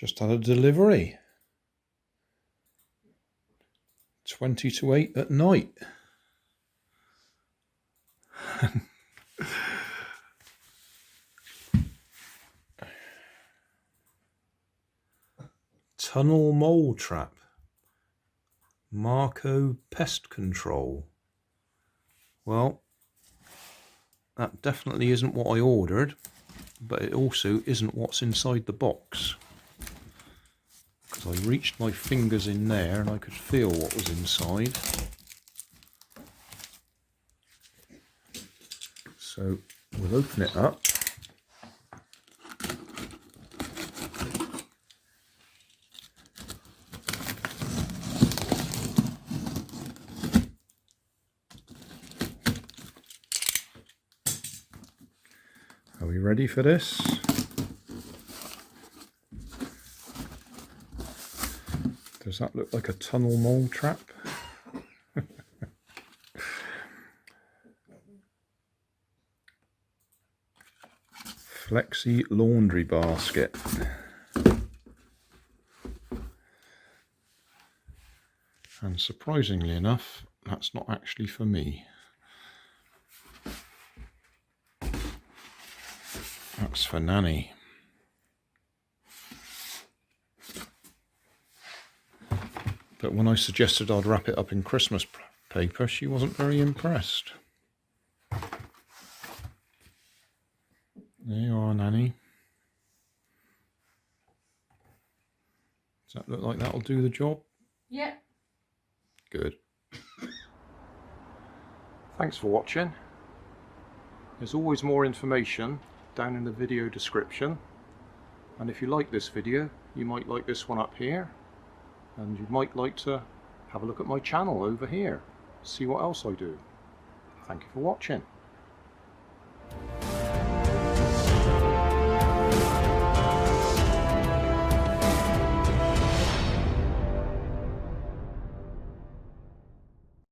Just had a delivery. 20 to 8 at night. Tunnel mole trap. Marco pest control. Well, that definitely isn't what I ordered, but it also isn't what's inside the box. Because I reached my fingers in there and I could feel what was inside. So we'll open it up. Are we ready for this? Does that look like a tunnel mole trap? Flexi laundry basket. And surprisingly enough, that's not actually for me. That's for Nanny. But when I suggested I'd wrap it up in Christmas paper, she wasn't very impressed. There you are, Nanny. Does that look like that'll do the job? Yeah. Good. Thanks for watching. There's always more information down in the video description. And if you like this video, you might like this one up here. And you might like to have a look at my channel over here. See what else I do. Thank you for watching.